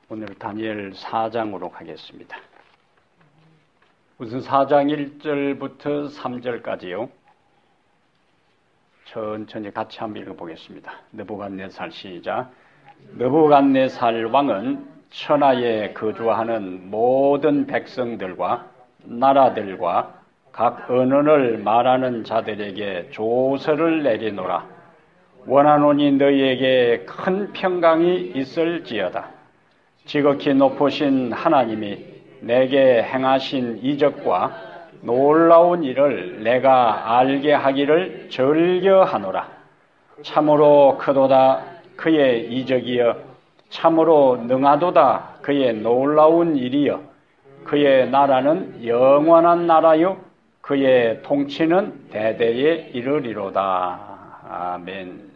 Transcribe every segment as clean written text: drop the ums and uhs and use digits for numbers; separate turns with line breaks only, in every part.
오늘 다니엘 4장으로 가겠습니다. 우선 4장 1절부터 3절까지요. 천천히 같이 한번 읽어보겠습니다. 느부갓네살 시작. 느부갓네살 왕은 천하에 거주하는 모든 백성들과 나라들과 각 언어를 말하는 자들에게 조서를 내리노라. 원하노니 너희에게 큰 평강이 있을지어다. 지극히 높으신 하나님이 내게 행하신 이적과 놀라운 일을 내가 알게 하기를 즐겨하노라. 참으로 크도다 그의 이적이여, 참으로 능하도다 그의 놀라운 일이여. 그의 나라는 영원한 나라요, 그의 통치는 대대에 이르리로다. 아멘.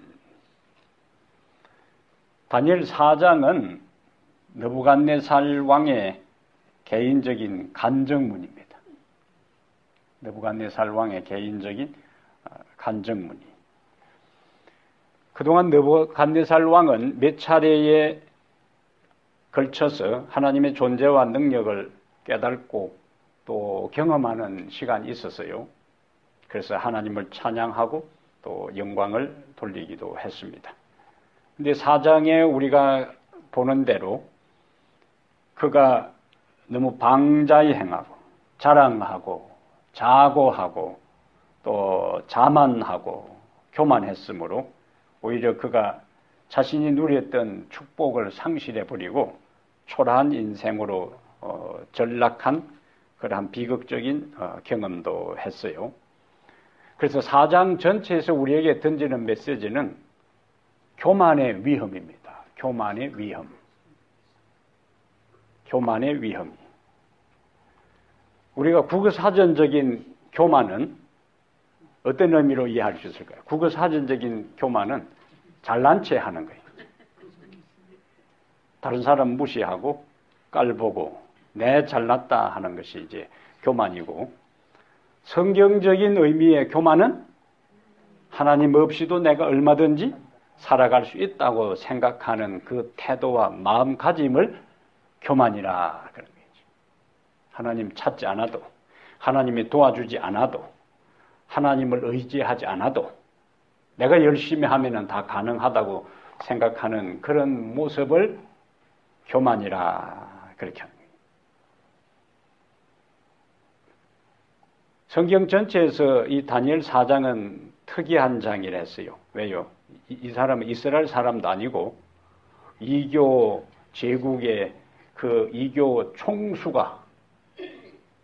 다니엘 4장은 느부갓네살 왕의 개인적인 간증문입니다. 느부갓네살 왕의 개인적인 간증문이. 그동안 느부갓네살 왕은 몇 차례에 걸쳐서 하나님의 존재와 능력을 깨닫고 또 경험하는 시간이 있었어요. 그래서 하나님을 찬양하고 또 영광을 돌리기도 했습니다. 근데 4장에 우리가 보는 대로 그가 너무 방자히 행하고 자랑하고 자고하고 또 자만하고 교만했으므로 오히려 그가 자신이 누렸던 축복을 상실해버리고 초라한 인생으로 전락한 그러한 비극적인 경험도 했어요. 그래서 4장 전체에서 우리에게 던지는 메시지는 교만의 위험입니다. 교만의 위험. 교만의 위험. 우리가 국어사전적인 교만은 어떤 의미로 이해할 수 있을까요? 국어사전적인 교만은 잘난 체 하는 거예요. 다른 사람 무시하고 깔보고 내 잘났다 하는 것이 이제 교만이고, 성경적인 의미의 교만은 하나님 없이도 내가 얼마든지 살아갈 수 있다고 생각하는 그 태도와 마음가짐을 교만이라 그런 거죠. 하나님 찾지 않아도, 하나님이 도와주지 않아도, 하나님을 의지하지 않아도 내가 열심히 하면 다 가능하다고 생각하는 그런 모습을 교만이라 그렇게 합니다. 성경 전체에서 이 다니엘 4장은 특이한 장이라 했어요. 왜요? 이 사람은 이스라엘 사람도 아니고 이교 제국의 그 이교 총수가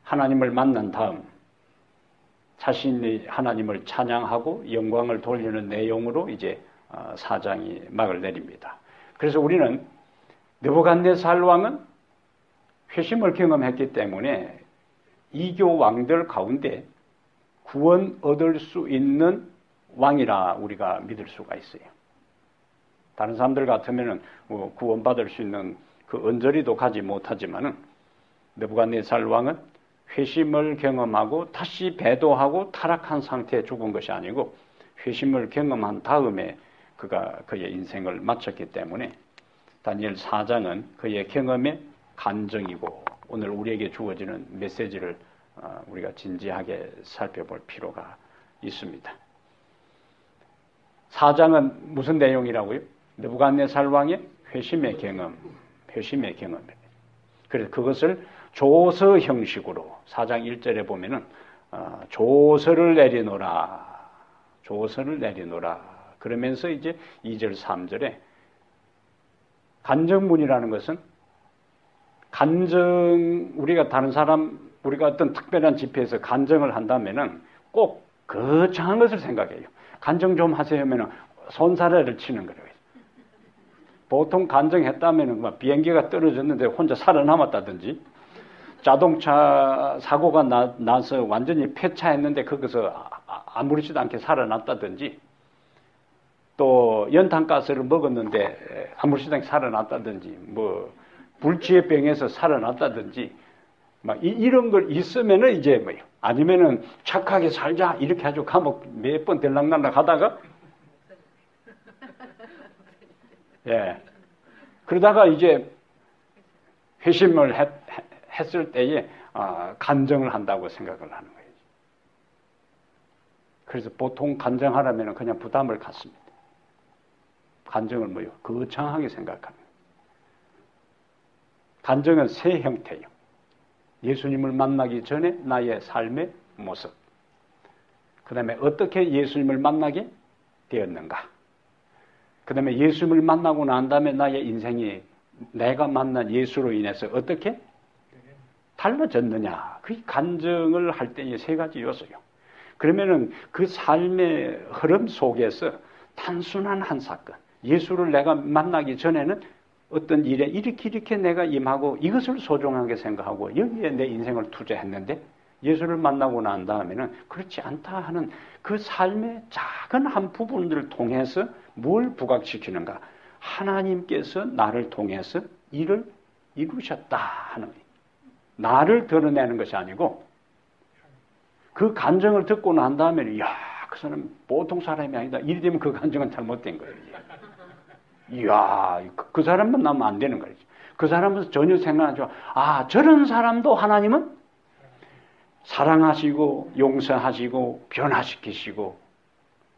하나님을 만난 다음 자신이 하나님을 찬양하고 영광을 돌리는 내용으로 이제 4장이 막을 내립니다. 그래서 우리는 느부갓네살 왕은 회심을 경험했기 때문에 이교 왕들 가운데 구원 얻을 수 있는 왕이라 우리가 믿을 수가 있어요. 다른 사람들 같으면 구원받을 수 있는 그 언저리도 가지 못하지만은 느부갓네살 왕은 회심을 경험하고 다시 배도하고 타락한 상태에 죽은 것이 아니고 회심을 경험한 다음에 그가 그의 인생을 마쳤기 때문에 다니엘 4장은 그의 경험의 간증이고 오늘 우리에게 주어지는 메시지를 우리가 진지하게 살펴볼 필요가 있습니다. 4장은 무슨 내용이라고요? 느부갓네살 왕의 회심의 경험입니다. 그래서 그것을 조서 형식으로 4장 1절에 보면은 조서를 내리노라. 그러면서 이제 2절 3절에 간증문이라는 것은 우리가 다른 사람, 우리가 어떤 특별한 집회에서 간증을 한다면은 꼭 거창한 것을 생각해요. 간증 좀 하세요 하면은 손사래를 치는 거예요. 보통 간증했다면은 비행기가 떨어졌는데 혼자 살아남았다든지, 자동차 사고가 나서 완전히 폐차했는데 거기서 아무렇지도 않게 살아났다든지, 또 연탄가스를 먹었는데 아무렇지도 않게 살아났다든지, 불치의병에서 살아났다든지, 이런 걸 있으면은 이제 아니면은 착하게 살자 이렇게 하죠. 감옥 몇 번 들락날락 하다가 그러다가 이제 회심을 했을 때에 간증을 한다고 생각을 하는 거예요. 그래서 보통 간증하려면 그냥 부담을 갖습니다. 간증을 뭐요? 거창하게 생각하는. 간증은 세 형태예요. 예수님을 만나기 전에 나의 삶의 모습. 그 다음에 어떻게 예수님을 만나게 되었는가. 그 다음에 예수님을 만나고 난 다음에 나의 인생이 내가 만난 예수로 인해서 어떻게 달라졌느냐. 그 간증을 할 때 이 세 가지 요소요. 그러면은 그 삶의 흐름 속에서 단순한 한 사건, 예수를 내가 만나기 전에는 어떤 일에 이렇게 내가 임하고 이것을 소중하게 생각하고 여기에 내 인생을 투자했는데 예수를 만나고 난 다음에는 그렇지 않다 하는 그 삶의 작은 한 부분을 통해서 뭘 부각시키는가? 하나님께서 나를 통해서 일을 이루셨다 하는 거예요. 나를 드러내는 것이 아니고 그 간증을 듣고 난 다음에는 이야, 그 사람 보통 사람이 아니다. 이리 되면 그 간증은 잘못된 거예요. 이야, 그 사람만 나면 안 되는 거예요. 그 사람은 전혀 생각하지 마. 저런 사람도 하나님은 사랑하시고 용서하시고 변화시키시고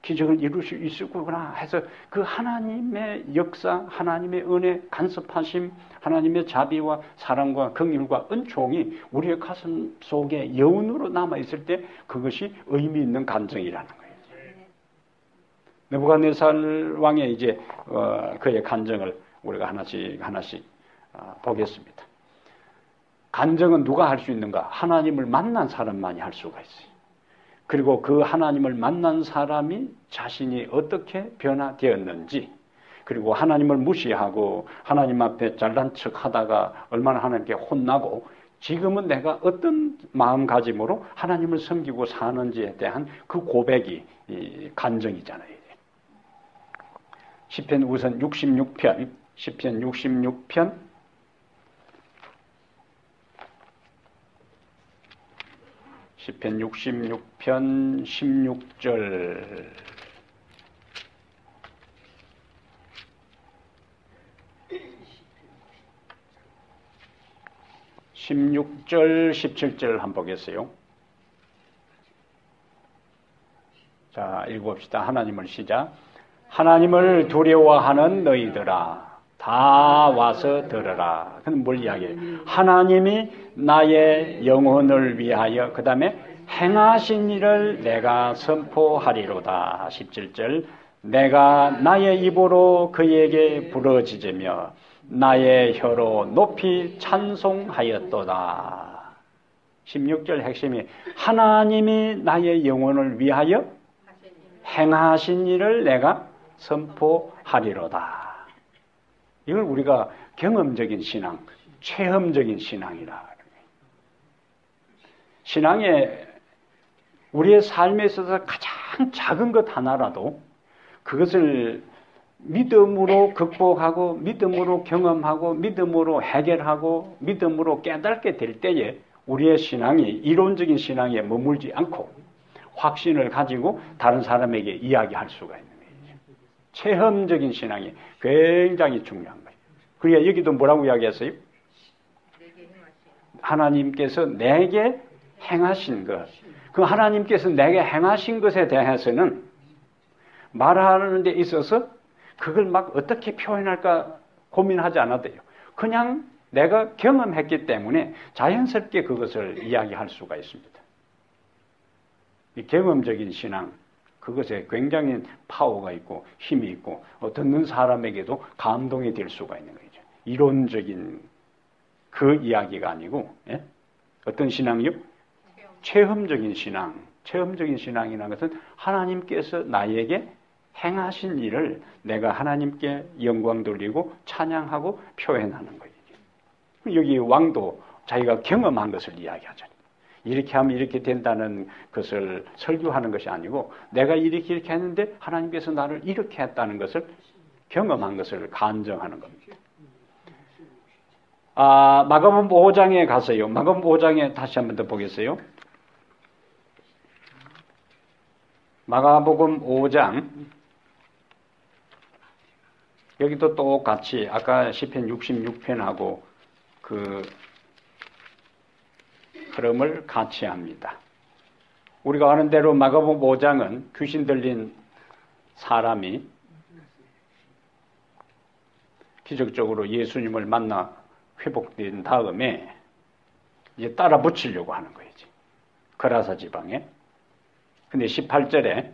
기적을 이룰 수 있구나 해서 그 하나님의 역사, 하나님의 은혜, 간섭하심, 하나님의 자비와 사랑과 긍휼과 은총이 우리의 가슴 속에 여운으로 남아있을 때 그것이 의미 있는 간증이라는 거예요. 느부갓네살 왕의 이제 그의 간증을 우리가 하나씩 보겠습니다. 간증은 누가 할 수 있는가? 하나님을 만난 사람만이 할 수가 있어요. 그리고 그 하나님을 만난 사람이 자신이 어떻게 변화되었는지, 그리고 하나님을 무시하고 하나님 앞에 잘난 척 하다가 얼마나 하나님께 혼나고 지금은 내가 어떤 마음가짐으로 하나님을 섬기고 사는지에 대한 그 고백이 간증이잖아요. 시편 우선 66편, 시편 66편 시편 66편 16절 16절 17절 한번 보겠어요. 자, 읽어봅시다. 하나님을 시작. 하나님을 두려워하는 너희들아 다 와서 들으라. 그럼 뭘 이야기해요? 하나님이 나의 영혼을 위하여 그 다음에 행하신 일을 내가 선포하리로다. 17절 내가 나의 입으로 그에게 부르짖으며 나의 혀로 높이 찬송하였도다. 16절 핵심이 하나님이 나의 영혼을 위하여 행하신 일을 내가 선포하리로다. 이걸 우리가 경험적인 신앙, 체험적인 신앙이라. 신앙에 우리의 삶에 있어서 가장 작은 것 하나라도 그것을 믿음으로 극복하고 믿음으로 경험하고 믿음으로 해결하고 믿음으로 깨닫게 될 때에 우리의 신앙이 이론적인 신앙에 머물지 않고 확신을 가지고 다른 사람에게 이야기할 수가 있는 거예요. 체험적인 신앙이 굉장히 중요한 거예요. 그러니까 여기도 뭐라고 이야기했어요? 하나님께서 내게 행하신 것. 그 하나님께서 내게 행하신 것에 대해서는 말하는 데 있어서 그걸 막 어떻게 표현할까 고민하지 않아도 돼요. 그냥 내가 경험했기 때문에 자연스럽게 그것을 이야기할 수가 있습니다. 이 경험적인 신앙, 그것에 굉장히 파워가 있고 힘이 있고 듣는 사람에게도 감동이 될 수가 있는 거죠. 이론적인 그 이야기가 아니고 어떤 신앙이요? 체험적인 신앙. 체험적인 신앙이라는 것은 하나님께서 나에게 행하신 일을 내가 하나님께 영광 돌리고 찬양하고 표현하는 거예요. 여기 왕도 자기가 경험한 것을 이야기하잖아요. 이렇게 하면 이렇게 된다는 것을 설교하는 것이 아니고 내가 이렇게 했는데 하나님께서 나를 이렇게 했다는 것을 경험한 것을 간증하는 겁니다. 마가복음 5장에 가서요. 마가복음 5장에 다시 한번 더 보겠어요. 마가복음 5장 여기도 똑같이 아까 시편 66편하고 그 흐름을 같이 합니다. 우리가 아는 대로 마가복음 5장은 귀신 들린 사람이 기적적으로 예수님을 만나 회복된 다음에 이제 따라 붙이려고 하는 거지. 거라사 지방에. 근데 18절에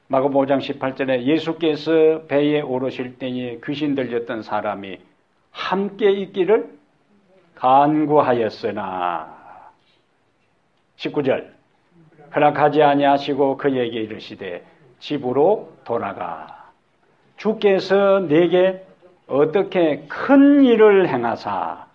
마가복음 5장 18절에 예수께서 배에 오르실 때에 귀신 들렸던 사람이 함께 있기를 간구하였으나 19절 허락하지 아니하시고 그에게 이르시되 집으로 돌아가 주께서 내게 어떻게 큰 일을 행하사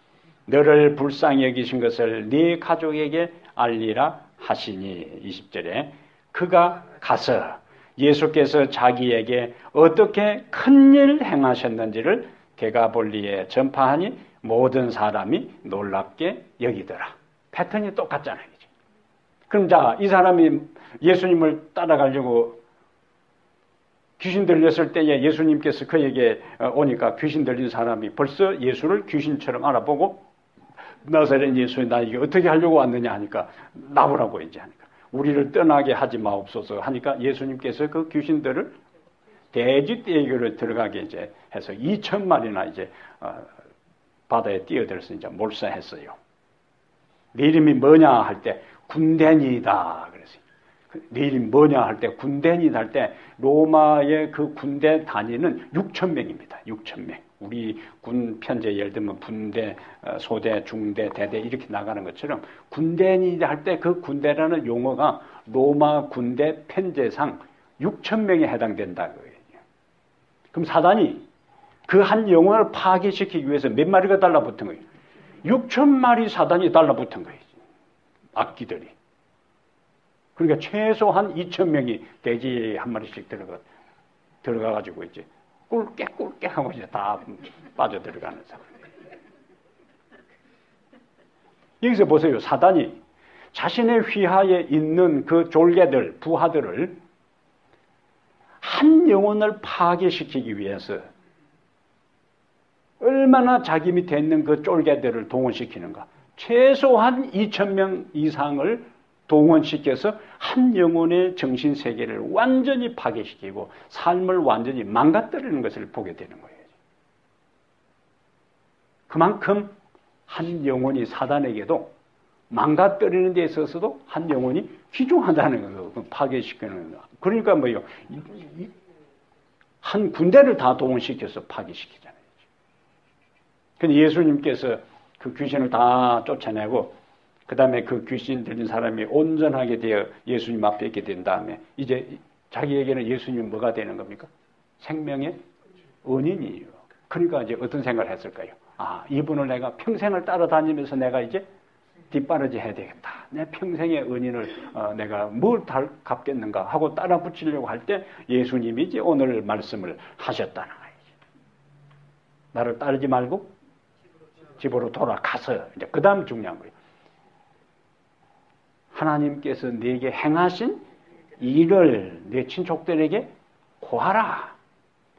너를 불쌍히 여기신 것을 네 가족에게 알리라 하시니 20절에 그가 가서 예수께서 자기에게 어떻게 큰 일 행하셨는지를 데가볼리에 전파하니 모든 사람이 놀랍게 여기더라. 패턴이 똑같잖아요. 그럼 자, 이 사람이 예수님을 따라가려고 귀신 들렸을 때에 예수님께서 그에게 오니까 귀신 들린 사람이 벌써 예수를 귀신처럼 알아보고 나사렛 예수 나 이게 어떻게 하려고 왔느냐 하니까 나보라고 이제 하니까 우리를 떠나게 하지 마옵소서 하니까 예수님께서 그 귀신들을 돼지 떼기로 들어가게 이제 해서 2,000마리나 이제 바다에 뛰어들어서 이제 몰사했어요. 네 이름이 뭐냐 할 때 군대니다 그랬어요. 네 이름이 뭐냐 할 때 군대니다 할 때 로마의 그 군대 단위는 6,000명입니다. 6,000명. 우리 군 편제 예를 들면 분대, 소대, 중대, 대대 이렇게 나가는 것처럼 군대니다 할 때 그 군대라는 용어가 로마 군대 편제상 6,000명에 해당된다 거예요. 그럼 사단이 그 한 영혼을 파괴시키기 위해서 몇 마리가 달라붙은 거예요? 6,000마리 사단이 달라붙은 거예요. 악기들이. 그러니까 최소한 2,000명이 돼지 한 마리씩 들어가가지고 이제 꿀깨 하고 이제 다 빠져 들어가는 상황. 여기서 보세요. 사단이 자신의 휘하에 있는 그 졸개들, 부하들을 한 영혼을 파괴시키기 위해서 얼마나 자기 밑에 있는 그 쫄개들을 동원시키는가. 최소한 2,000명 이상을 동원시켜서 한 영혼의 정신세계를 완전히 파괴시키고 삶을 완전히 망가뜨리는 것을 보게 되는 거예요. 그만큼 한 영혼이 사단에게도 망가뜨리는 데 있어서도 한 영혼이 귀중하다는 거예요. 파괴시키는 거. 그러니까 뭐요? 한 군대를 다 동원시켜서 파괴시키잖아요. 근데 예수님께서 그 귀신을 다 쫓아내고 그 다음에 그 귀신 들린 사람이 온전하게 되어 예수님 앞에 있게 된 다음에 이제 자기에게는 예수님이 뭐가 되는 겁니까? 생명의 은인이에요. 그러니까 이제 어떤 생각을 했을까요? 아, 이분을 내가 평생을 따라다니면서 내가 이제 뒷바라지 해야 되겠다. 내 평생의 은인을 내가 뭘 갚겠는가 하고 따라 붙이려고 할 때 예수님이 이제 오늘 말씀을 하셨다는 거예요. 나를 따르지 말고 집으로 돌아가서 이제 그 다음 중요한 거예요. 하나님께서 네게 행하신 일을 내 친족들에게 고하라.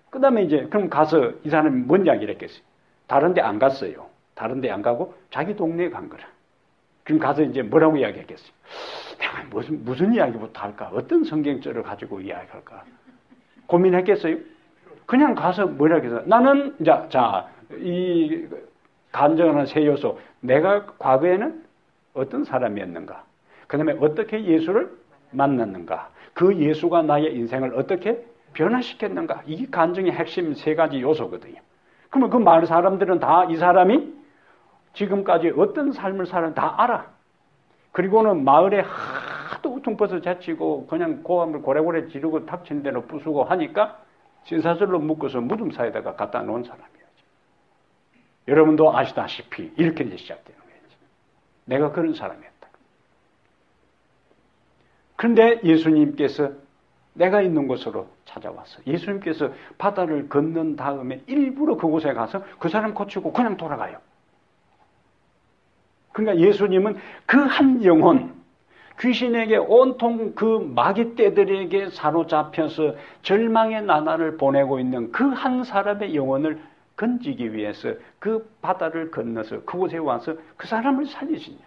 그 다음에 이제 그럼 가서 이 사람이 뭔 이야기를 했겠어요? 다른 데 안 갔어요. 다른 데 안 가고 자기 동네에 간 거라. 그럼 가서 이제 뭐라고 이야기했겠어요? 내가 무슨 이야기부터 할까? 어떤 성경절을 가지고 이야기할까? 고민했겠어요? 그냥 가서 뭐라고 해서 나는 이 간증하는 세 요소. 내가 과거에는 어떤 사람이었는가? 그 다음에 어떻게 예수를 만났는가? 그 예수가 나의 인생을 어떻게 변화시켰는가? 이게 간증의 핵심 세 가지 요소거든요. 그러면 그 많은 사람들은 다 이 사람이 지금까지 어떤 삶을 사는 다 알아. 그리고는 마을에 하도 우퉁버섯 제치고 그냥 고함을 고래고래 지르고 닥친 데로 부수고 하니까 신사슬로 묶어서 무덤 사이에다가 갖다 놓은 사람이에요. 여러분도 아시다시피 이렇게 이제 시작되는 거예요. 내가 그런 사람이었다. 그런데 예수님께서 내가 있는 곳으로 찾아왔어. 예수님께서 바다를 건넌 다음에 일부러 그곳에 가서 그 사람 고치고 그냥 돌아가요. 그러니까 예수님은 그 한 영혼, 귀신에게 온통 그 마귀떼들에게 사로잡혀서 절망의 나날을 보내고 있는 그 한 사람의 영혼을 건지기 위해서 그 바다를 건너서 그곳에 와서 그 사람을 살리신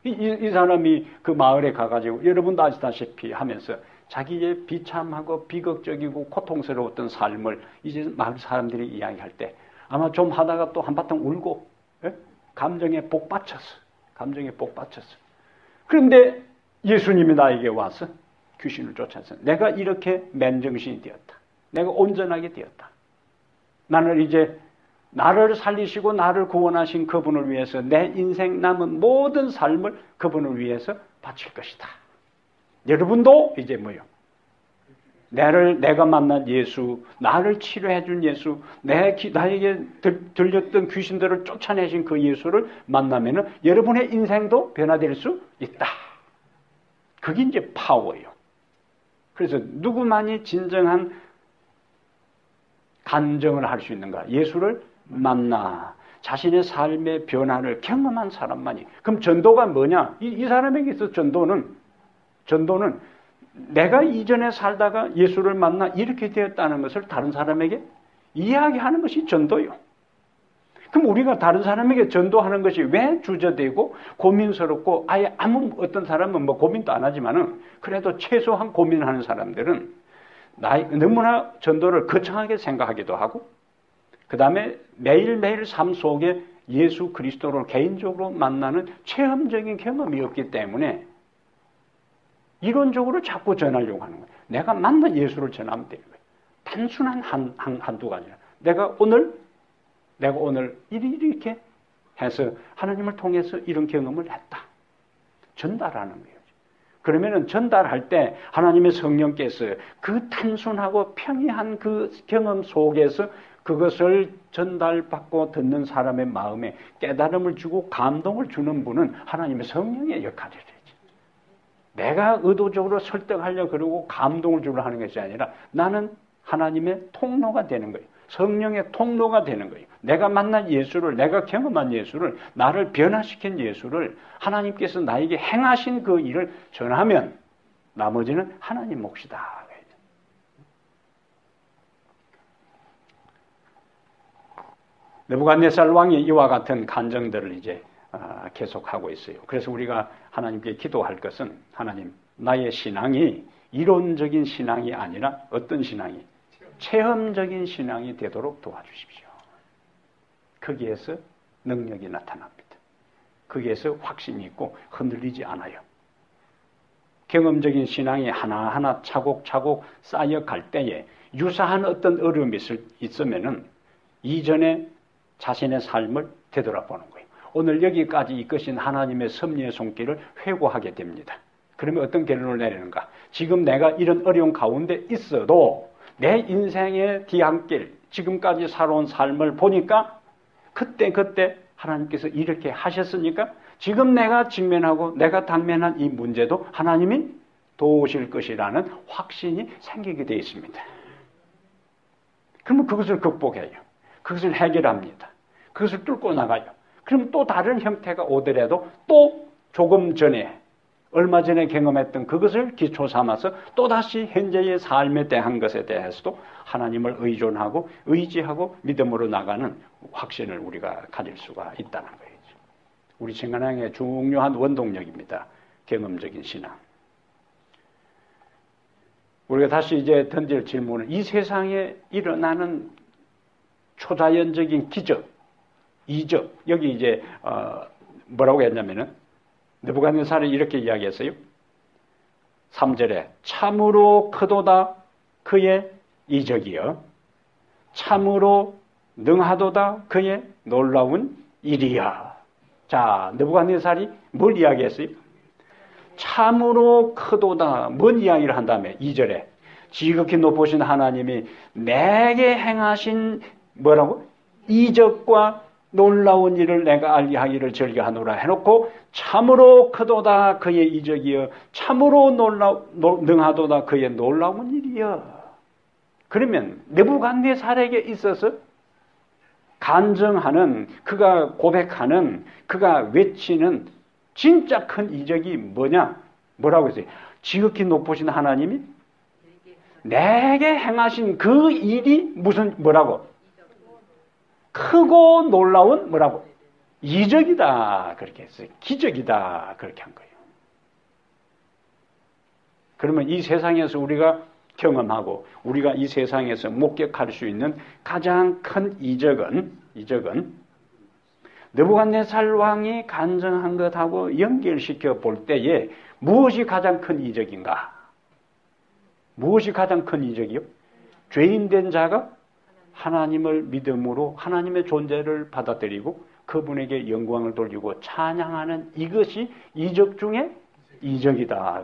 이야기입니다. 이 사람이 그 마을에 가가지고 여러분도 아시다시피 하면서 자기의 비참하고 비극적이고 고통스러웠던 삶을 이제 마을 사람들이 이야기할 때 아마 좀 하다가 또 한바탕 울고, 예? 감정에 복받쳤어. 그런데 예수님이 나에게 와서 귀신을 쫓아서 내가 이렇게 맨정신이 되었다. 내가 온전하게 되었다. 나는 이제 나를 살리시고 나를 구원하신 그분을 위해서 내 인생 남은 모든 삶을 그분을 위해서 바칠 것이다. 여러분도 이제 뭐요? 내가 만난 예수, 나를 치료해 준 예수, 나에게 들렸던 귀신들을 쫓아내신 그 예수를 만나면은 여러분의 인생도 변화될 수 있다. 그게 이제 파워예요. 그래서 누구만이 진정한 간증을 할 수 있는가? 예수를 만나 자신의 삶의 변화를 경험한 사람만이. 그럼 전도가 뭐냐? 이 사람에게 있어 전도는 내가 이전에 살다가 예수를 만나 이렇게 되었다는 것을 다른 사람에게 이야기하는 것이 전도요. 그럼 우리가 다른 사람에게 전도하는 것이 왜 주저되고 고민스럽고 아예 어떤 사람은 뭐 고민도 안 하지만은 그래도 최소한 고민하는 사람들은 너무나 전도를 거창하게 생각하기도 하고 그 다음에 매일매일 삶 속에 예수 그리스도를 개인적으로 만나는 체험적인 경험이 없기 때문에 이론적으로 자꾸 전하려고 하는 거예요. 내가 만난 예수를 전하면 되는 거예요. 단순한 한두 가지라. 내가 오늘 이렇게 해서 하나님을 통해서 이런 경험을 했다. 전달하는 거예요. 그러면은 전달할 때 하나님의 성령께서 그 단순하고 평이한 그 경험 속에서 그것을 전달받고 듣는 사람의 마음에 깨달음을 주고 감동을 주는 분은 하나님의 성령의 역할이죠. 내가 의도적으로 설득하려고 그러고 감동을 주려 하는 것이 아니라 나는 하나님의 통로가 되는 거예요. 성령의 통로가 되는 거예요. 내가 만난 예수를, 내가 경험한 예수를, 나를 변화시킨 예수를 하나님께서 나에게 행하신 그 일을 전하면 나머지는 하나님 몫이다. 느부갓네살 왕이 이와 같은 간증들을 이제 계속하고 있어요. 그래서 우리가 하나님께 기도할 것은 하나님, 나의 신앙이 이론적인 신앙이 아니라 어떤 신앙이? 체험적인 신앙이 되도록 도와주십시오. 거기에서 능력이 나타납니다. 거기에서 확신이 있고 흔들리지 않아요. 경험적인 신앙이 하나하나 차곡차곡 쌓여갈 때에 유사한 어떤 어려움이 있으면은 이전에 자신의 삶을 되돌아보는 거예요. 오늘 여기까지 이끄신 하나님의 섭리의 손길을 회고하게 됩니다. 그러면 어떤 결론을 내리는가? 지금 내가 이런 어려운 가운데 있어도 내 인생의 뒤안길, 지금까지 살아온 삶을 보니까 그때 하나님께서 이렇게 하셨으니까 지금 내가 직면하고 내가 당면한 이 문제도 하나님이 도우실 것이라는 확신이 생기게 되어 있습니다. 그러면 그것을 극복해요. 그것을 해결합니다. 그것을 뚫고 나가요. 그럼 또 다른 형태가 오더라도 또 조금 전에 얼마 전에 경험했던 그것을 기초 삼아서 또다시 현재의 삶에 대한 것에 대해서도 하나님을 의존하고 의지하고 믿음으로 나가는 확신을 우리가 가질 수가 있다는 거예요. 우리 신앙의 중요한 원동력입니다. 경험적인 신앙. 우리가 다시 이제 던질 질문은 이 세상에 일어나는 초자연적인 기적, 이적, 여기 이제 뭐라고 했냐면은 느부갓네살이 이렇게 이야기했어요. 3절에 참으로 크도다 그의 이적이여 참으로 능하도다 그의 놀라운 일이야. 자, 느부갓네살이 뭘 이야기했어요? 참으로 크도다. 뭔 이야기를 한 다음에 2절에 지극히 높으신 하나님이 내게 행하신 뭐라고? 이적과 놀라운 일을 내가 알리하기를 즐겨하노라 해놓고 참으로 크도다 그의 이적이여 참으로 능하도다 그의 놀라운 일이여. 그러면 느부갓네살에게 있어서 간증하는, 그가 고백하는, 그가 외치는 진짜 큰 이적이 뭐냐? 뭐라고 했어요? 지극히 높으신 하나님이 내게 행하신 그 일이 무슨 뭐라고? 크고 놀라운 뭐라고? 이적이다. 그렇게 했어요. 기적이다. 그렇게 한 거예요. 그러면 이 세상에서 우리가 경험하고 우리가 이 세상에서 목격할 수 있는 가장 큰 이적은 느부갓네살 왕이 간증한 것하고 연결시켜 볼 때에 무엇이 가장 큰 이적인가? 무엇이 가장 큰 이적이요? 죄인된 자가 하나님을 믿음으로 하나님의 존재를 받아들이고 그분에게 영광을 돌리고 찬양하는 이것이 이적 중에 이적이다.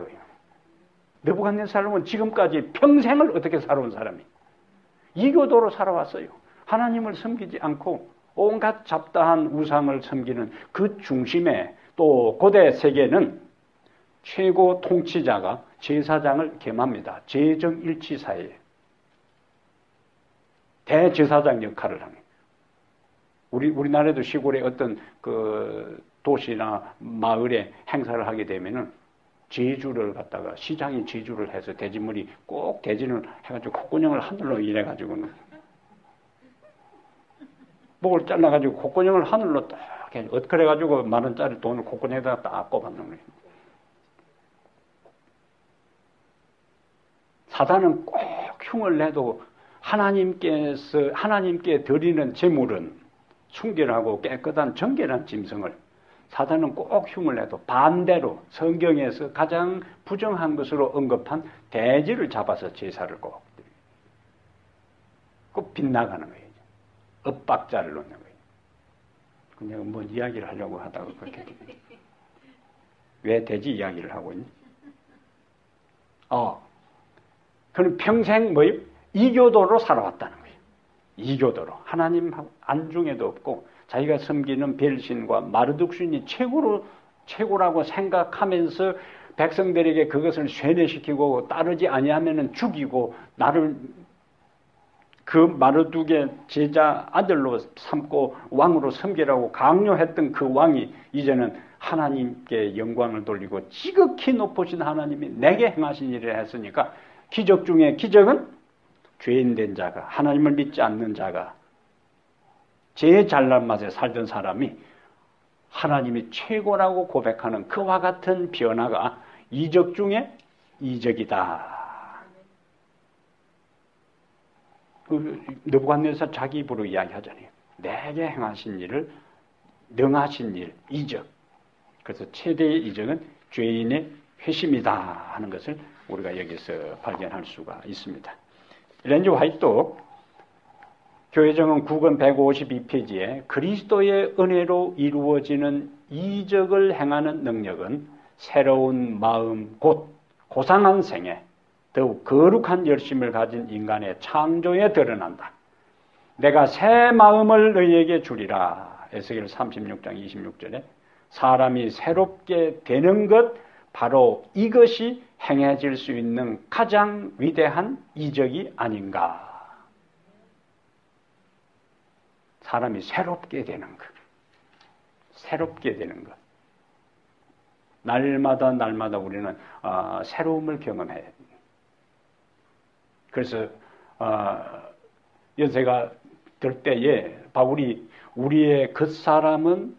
느부갓네살 왕은 지금까지 평생을 어떻게 살아온 사람이에요? 이교도로 살아왔어요. 하나님을 섬기지 않고 온갖 잡다한 우상을 섬기는 그 중심에 또 고대 세계는 최고 통치자가 제사장을 겸합니다. 제정일치사회에 대제사장 역할을 합니다. 우리나라에도 시골에 어떤 그 도시나 마을에 행사를 하게 되면은 제주를 갖다가 시장이 제주를 해서 돼지머리 꼭 대진을 해가지고 콧구녕을 하늘로 이래가지고는 목을 잘라가지고 콧구녕을 하늘로 딱 그래가지고 10,000원짜리 돈을 콧구녕에다가 딱 꼽아놓는 거예요. 사단은 꼭 흉을 내도 하나님께 드리는 제물은 순결하고 깨끗한 정결한 짐승을 사단은 꼭 흉을 내도 반대로 성경에서 가장 부정한 것으로 언급한 돼지를 잡아서 제사를 꼭 빗나가는 거예요. 엇박자를 놓는 거예요. 그냥 뭐 이야기를 하려고 하다가 그렇게 왜 돼지 이야기를 하고 있니? 그는 평생 뭐요? 이교도로 살아왔다는 거예요. 이교도로. 하나님 안중에도 없고 자기가 섬기는 벨신과 마르둑신이 최고라고 생각하면서 백성들에게 그것을 쇠뇌시키고 따르지 아니하면은 죽이고 나를 그 마르둑의 제자 아들로 삼고 왕으로 섬기라고 강요했던 그 왕이 이제는 하나님께 영광을 돌리고 지극히 높으신 하나님이 내게 행하신 일을 했으니까 기적 중에 기적은 죄인된 자가 하나님을 믿지 않는 자가 제 잘난 맛에 살던 사람이 하나님이 최고라고 고백하는 그와 같은 변화가 이적 중에 이적이다. 느부갓네살 자기 입으로 이야기하잖아요. 내게 행하신 일을 능하신 일, 이적. 그래서 최대의 이적은 죄인의 회심이다 하는 것을 우리가 여기서 발견할 수가 있습니다. 렌즈 화이트도 교회정언 9권 152페이지에 그리스도의 은혜로 이루어지는 이적을 행하는 능력은 새로운 마음 곧 고상한 생애 더욱 거룩한 열심을 가진 인간의 창조에 드러난다. 내가 새 마음을 너희에게 주리라. 에스겔 36장 26절에 사람이 새롭게 되는 것 바로 이것이 행해질 수 있는 가장 위대한 이적이 아닌가. 사람이 새롭게 되는 것. 새롭게 되는 것. 날마다 우리는 새로움을 경험해야 됩니다. 그래서 연세가 들 때에 바울이 우리의 겉사람은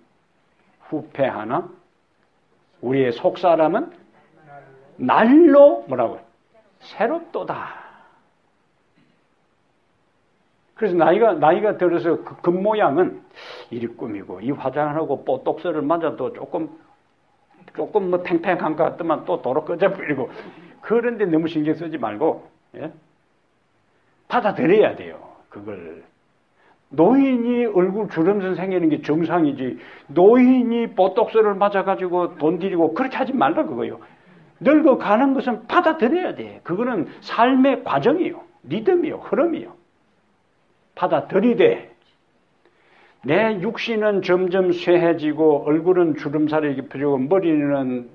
후패하나 우리의 속사람은 날로 뭐라고요? 새롭도다. 그래서 나이가 들어서 그 겉모양은 이리 꾸미고 이 화장을 하고 뽀똑스를 맞아도 조금 뭐 팽팽한 것 같더만 또 도로 꺼져버리고 그런데 너무 신경 쓰지 말고 받아들여야 돼요. 그걸 노인이 얼굴 주름선 생기는 게 정상이지 노인이 보톡스를 맞아가지고 돈 들이고 그렇게 하지 말라 그거요. 늙어가는 것은 받아들여야 돼. 그거는 삶의 과정이요. 리듬이요. 흐름이요. 받아들이되 내 육신은 점점 쇠해지고 얼굴은 주름살이 깊어지고 머리는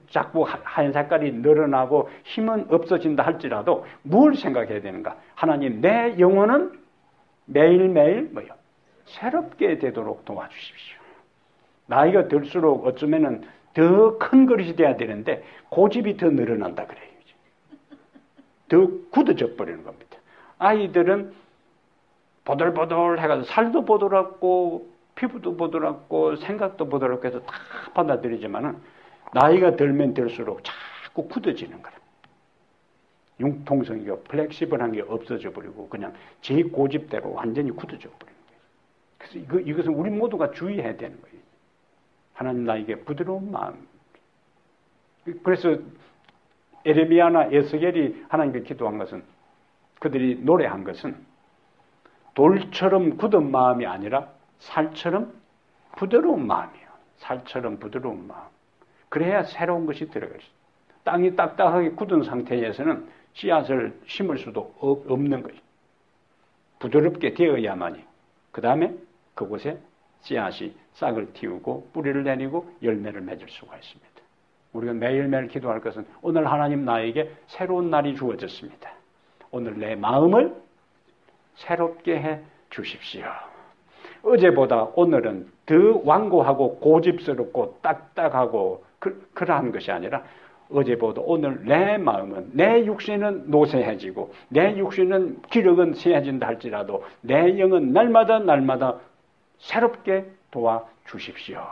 자꾸 하얀 색깔이 늘어나고 힘은 없어진다 할지라도 뭘 생각해야 되는가? 하나님 내 영혼은 매일매일 새롭게 되도록 도와주십시오. 나이가 들수록 어쩌면은 더 큰 그릇이 돼야 되는데 고집이 더 늘어난다 그래요. 더 굳어져 버리는 겁니다. 아이들은 보들보들 해가지고 살도 보들었고 피부도 보들었고 생각도 보들었고 해서 다 받아들이지만은 나이가 들면 들수록 자꾸 굳어지는 거라. 융통성이고 플렉시블한 게 없어져 버리고 그냥 제 고집대로 완전히 굳어져 버리는 거예요. 그래서 이것은 우리 모두가 주의해야 되는 거예요. 하나님 나에게 부드러운 마음. 그래서 에레미야나 에스겔이 하나님께 기도한 것은 그들이 노래한 것은 돌처럼 굳은 마음이 아니라 살처럼 부드러운 마음이에요. 살처럼 부드러운 마음. 그래야 새로운 것이 들어가죠. 땅이 딱딱하게 굳은 상태에서는 씨앗을 심을 수도 없는 거예요. 부드럽게 되어야만이 그 다음에 그곳에 씨앗이 싹을 틔우고 뿌리를 내리고 열매를 맺을 수가 있습니다. 우리가 매일매일 기도할 것은 오늘 하나님 나에게 새로운 날이 주어졌습니다. 오늘 내 마음을 새롭게 해 주십시오. 어제보다 오늘은 더 완고하고 고집스럽고 딱딱하고 그러한 것이 아니라 어제보다 오늘 내 마음은 내 육신은 노쇠해지고 내 육신은 기력은 쇠해진다 할지라도 내 영은 날마다 새롭게 도와주십시오.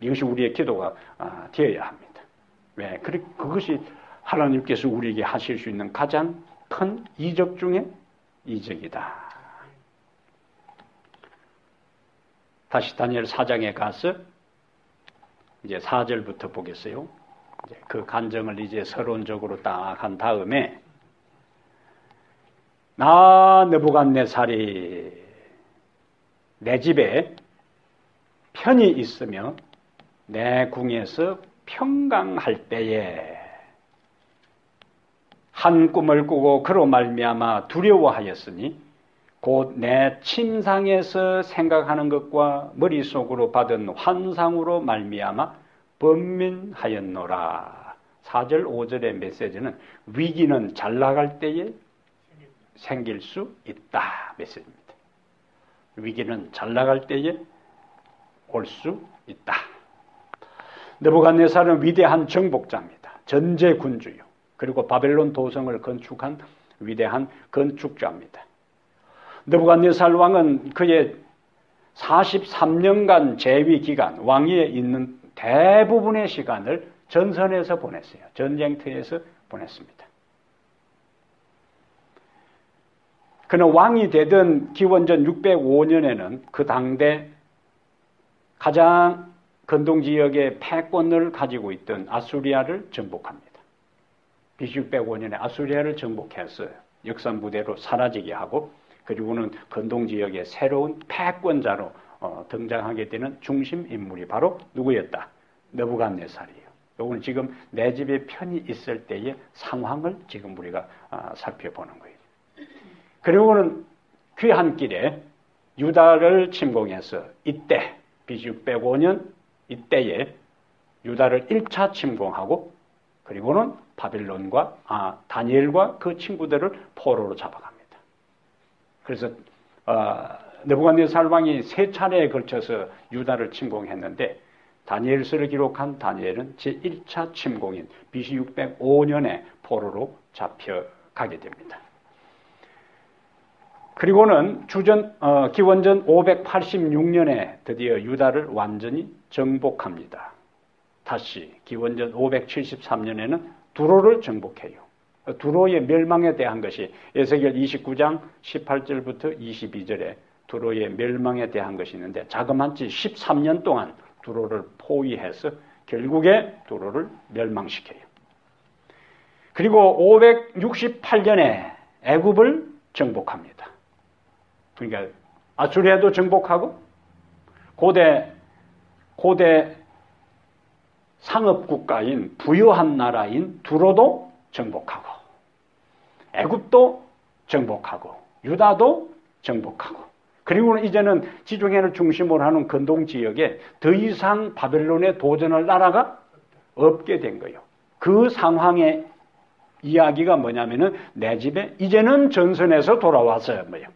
이것이 우리의 기도가 되어야 합니다. 왜? 그것이 하나님께서 우리에게 하실 수 있는 가장 큰 이적 중에 이적이다. 다시 다니엘 4장에 가서 이제 4절부터 보겠어요. 이제 그 간증을 이제 서론적으로 딱 한 다음에 나 느부갓네살이 내 집에 편히 있으며 내 궁에서 평강할 때에 한 꿈을 꾸고 그로 말미암아 두려워하였으니 곧 내 침상에서 생각하는 것과 머릿속으로 받은 환상으로 말미암아 번민하였노라. 4절 5절의 메시지는 위기는 잘 나갈 때에 생길 수 있다 메시지입니다. 위기는 잘 나갈 때에 올 수 있다. 느부갓네살은 위대한 정복자입니다. 전제군주요. 그리고 바벨론 도성을 건축한 위대한 건축자입니다. 느부갓네살 왕은 그의 43년간 재위 기간, 왕위에 있는 대부분의 시간을 전선에서 보냈어요. 전쟁터에서 보냈습니다. 그는 왕이 되던 기원전 605년에는 그 당대 가장 근동 지역의 패권을 가지고 있던 아수리아를 정복합니다. BC 605년에 아수리아를 정복해서 역산부대로 사라지게 하고 그리고는 근동 지역의 새로운 패권자로 등장하게 되는 중심 인물이 바로 누구였다? 느부갓네살이에요. 이건 지금 내 집에 편히 있을 때의 상황을 지금 우리가 살펴보는 거예요. 그리고는 귀한 길에 유다를 침공해서 이때 BC 605년 이때에 유다를 1차 침공하고 그리고는 바빌론과 다니엘과 그 친구들을 포로로 잡아갑니다. 그래서 느부갓네살 왕이 3차례에 걸쳐서 유다를 침공했는데 다니엘서를 기록한 다니엘은 제1차 침공인 BC 605년에 포로로 잡혀가게 됩니다. 그리고는 기원전 586년에 드디어 유다를 완전히 정복합니다. 다시 기원전 573년에는 두로를 정복해요. 두로의 멸망에 대한 것이 에스겔 29장 18절부터 22절에 두로의 멸망에 대한 것이 있는데 자그마치 13년 동안 두로를 포위해서 결국에 두로를 멸망시켜요. 그리고 568년에 애굽을 정복합니다. 그러니까 아수리아도 정복하고 고대 상업국가인 부유한 나라인 두로도 정복하고 애굽도 정복하고 유다도 정복하고 그리고는 이제는 지중해를 중심으로 하는 근동 지역에 더 이상 바벨론에 도전할 나라가 없게 된 거예요. 그 상황의 이야기가 뭐냐면은 내 집에 이제는 전선에서 돌아와서 뭐예요?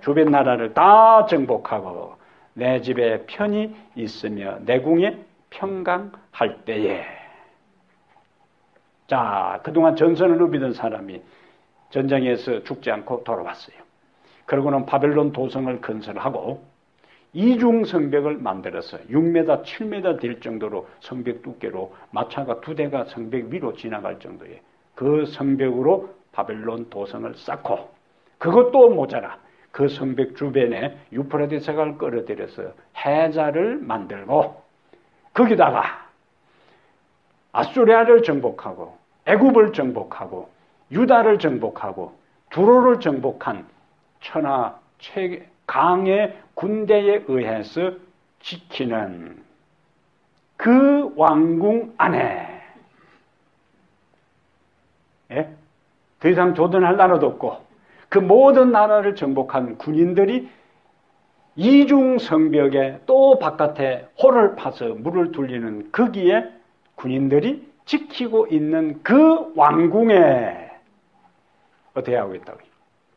주변 나라를 다 정복하고 내 집에 편히 있으며 내 궁에 평강할 때에 자 그동안 전선을 누비던 사람이 전쟁에서 죽지 않고 돌아왔어요. 그러고는 바벨론 도성을 건설하고 이중 성벽을 만들어서 6m, 7m 될 정도로 성벽 두께로 마차가 2대가 성벽 위로 지나갈 정도의 그 성벽으로 바벨론 도성을 쌓고, 그것도 모자라 그 성벽 주변에 유프라디스강을 끌어들여서 해자를 만들고, 거기다가 아수리아를 정복하고 애굽을 정복하고 유다를 정복하고 두로를 정복한 천하 최강의 군대에 의해서 지키는 그 왕궁 안에, 예? 더 이상 조던할 나라도 없고 그 모든 나라를 정복한 군인들이 이중 성벽에 또 바깥에 홀을 파서 물을 둘리는 거기에 군인들이 지키고 있는 그 왕궁에 어떻게 하고 있다고?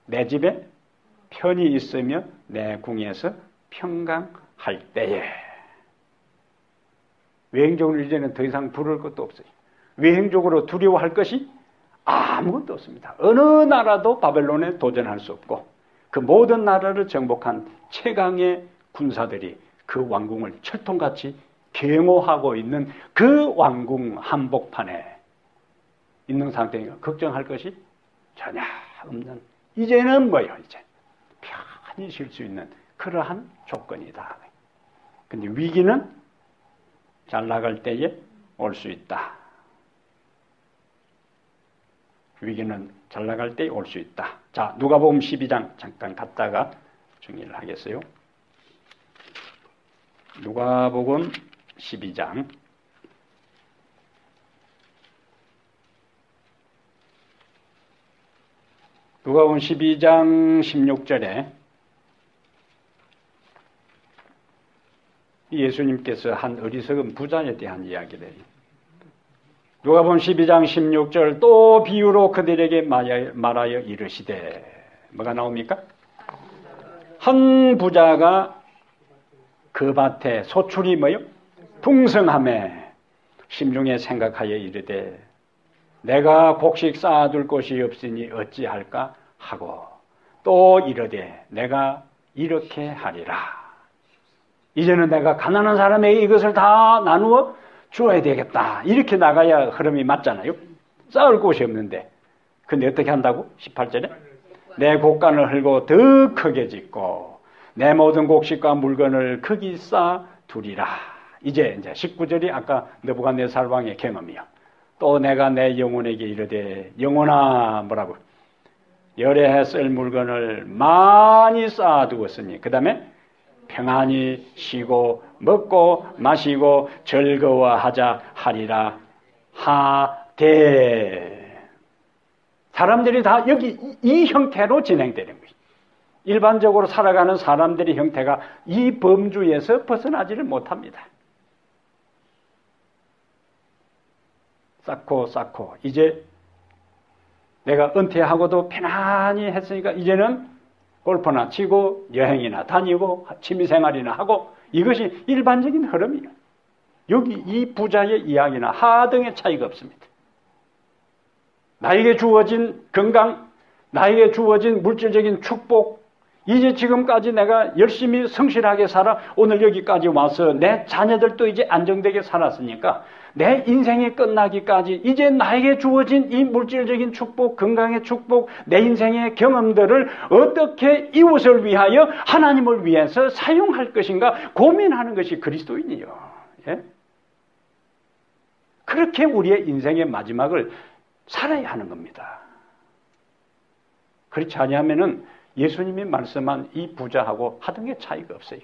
내 집에 편히 있으며 내 궁에서 평강할 때에. 외행적으로 이제는 더 이상 부를 것도 없어요. 외행적으로 두려워할 것이 아무것도 없습니다. 어느 나라도 바벨론에 도전할 수 없고 그 모든 나라를 정복한 최강의 군사들이 그 왕궁을 철통같이 경호하고 있는 그 왕궁 한복판에 있는 상태니까 걱정할 것이 전혀 없는, 이제는 뭐예요? 이제 편히 쉴 수 있는 그러한 조건이다. 근데 위기는 잘 나갈 때에 올 수 있다. 위기는 잘 나갈 때에 올 수 있다. 자, 누가복음 12장 잠깐 갔다가 정리를 하겠어요. 누가복음 12장 누가복음 12장 16절에 예수님께서 한 어리석은 부자에 대한 이야기를 해요. 누가복음 12장 16절, 또 비유로 그들에게 말하여 이르시되, 뭐가 나옵니까? 한 부자가 그 밭에 소출이 뭐요? 풍성함에 심중에 생각하여 이르되 내가 곡식 쌓아둘 곳이 없으니 어찌할까 하고, 또 이르되 내가 이렇게 하리라. 이제는 내가 가난한 사람에게 이것을 다 나누어 주어야 되겠다. 이렇게 나가야 흐름이 맞잖아요. 쌓을 곳이 없는데. 근데 어떻게 한다고? 18절에 내 곡간을 헐고 더 크게 짓고 내 모든 곡식과 물건을 크게 쌓아 두리라. 이제 19절이 아까 느부갓네살 왕의 경험이요. 또 내가 내 영혼에게 이르되 영혼아, 뭐라고? 열에 쓸 물건을 많이 쌓아두었으니 그 다음에 평안히 쉬고 먹고 마시고 즐거워하자 하리라 하되. 사람들이 다 여기 이 형태로 진행되는 거예요. 일반적으로 살아가는 사람들의 형태가 이 범주에서 벗어나지를 못합니다. 쌓고 이제 내가 은퇴하고도 편안히 했으니까 이제는 골프나 치고 여행이나 다니고 취미생활이나 하고, 이것이 일반적인 흐름이에요. 여기 이 부자의 이야기나 하등의 차이가 없습니다. 나에게 주어진 건강, 나에게 주어진 물질적인 축복, 이제 지금까지 내가 열심히 성실하게 살아 오늘 여기까지 와서 내 자녀들도 이제 안정되게 살았으니까 내 인생이 끝나기까지 이제 나에게 주어진 이 물질적인 축복, 건강의 축복, 내 인생의 경험들을 어떻게 이웃을 위하여 하나님을 위해서 사용할 것인가 고민하는 것이 그리스도인이요. 예? 그렇게 우리의 인생의 마지막을 살아야 하는 겁니다. 그렇지 아니하면은 예수님이 말씀한 이 부자하고 하등의 차이가 없어요.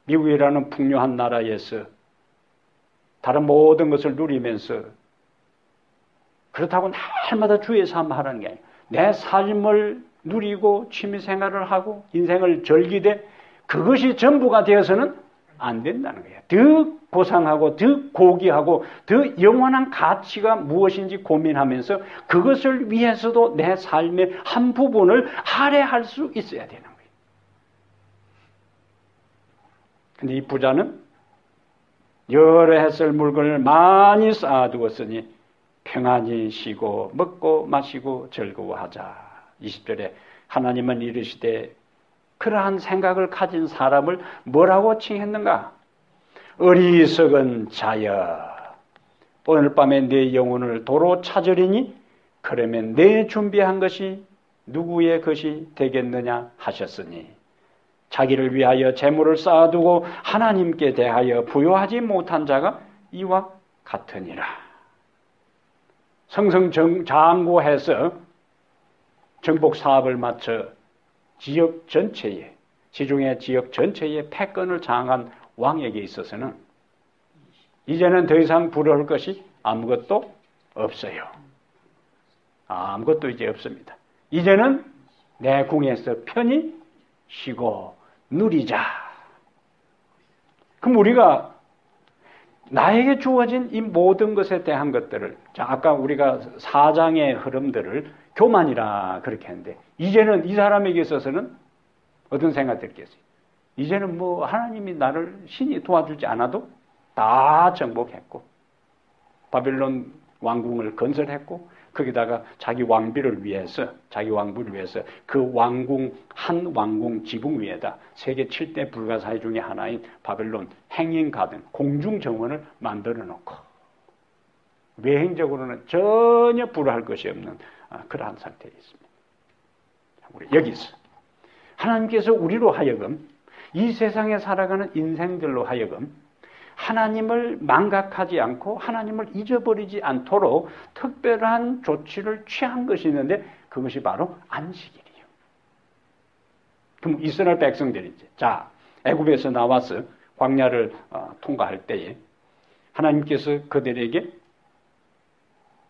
미국이라는 풍요한 나라에서 다른 모든 것을 누리면서 그렇다고 날마다 주의 삶 하라는 게 아니에요. 내 삶을 누리고 취미생활을 하고 인생을 즐기되 그것이 전부가 되어서는 안 된다는 거예요. 더 고상하고 더 고귀하고 더 영원한 가치가 무엇인지 고민하면서 그것을 위해서도 내 삶의 한 부분을 할애할 수 있어야 되는 거예요. 근데 이 부자는 여러 해 쓸 물건을 많이 쌓아두었으니 평안히 쉬고 먹고 마시고 즐거워하자. 20절에 하나님은 이르시되 그러한 생각을 가진 사람을 뭐라고 칭했는가? 어리석은 자여, 오늘 밤에 내 영혼을 도로 찾으리니 그러면 내 준비한 것이 누구의 것이 되겠느냐 하셨으니, 자기를 위하여 재물을 쌓아두고 하나님께 대하여 부요하지 못한 자가 이와 같으니라. 성성장구해서 정복 사업을 마쳐 지역 전체에, 지중해 지역 전체에 패권을 장악한 왕에게 있어서는 이제는 더 이상 부러울 것이 아무것도 없어요. 아무것도 이제 없습니다. 이제는 내 궁에서 편히 쉬고 누리자. 그럼 우리가 나에게 주어진 이 모든 것에 대한 것들을, 아까 우리가 사장의 흐름들을 교만이라 그렇게 했는데, 이제는 이 사람에게 있어서는 어떤 생각이 들겠어요? 이제는 뭐 하나님이 나를 신이 도와주지 않아도 다 정복했고, 바빌론 왕궁을 건설했고, 거기다가 자기 왕비를 위해서 그 왕궁, 한 왕궁 지붕 위에다 세계 7대 불가사의 중에 하나인 바벨론 행인가든 공중정원을 만들어 놓고, 외행적으로는 전혀 불화할 것이 없는 그러한 상태에 있습니다. 우리 여기서 하나님께서 우리로 하여금, 이 세상에 살아가는 인생들로 하여금 하나님을 망각하지 않고 하나님을 잊어버리지 않도록 특별한 조치를 취한 것이 있는데, 그것이 바로 안식일이에요. 그럼 이스라엘 백성들이 자, 애굽에서 나와서 광야를 통과할 때에 하나님께서 그들에게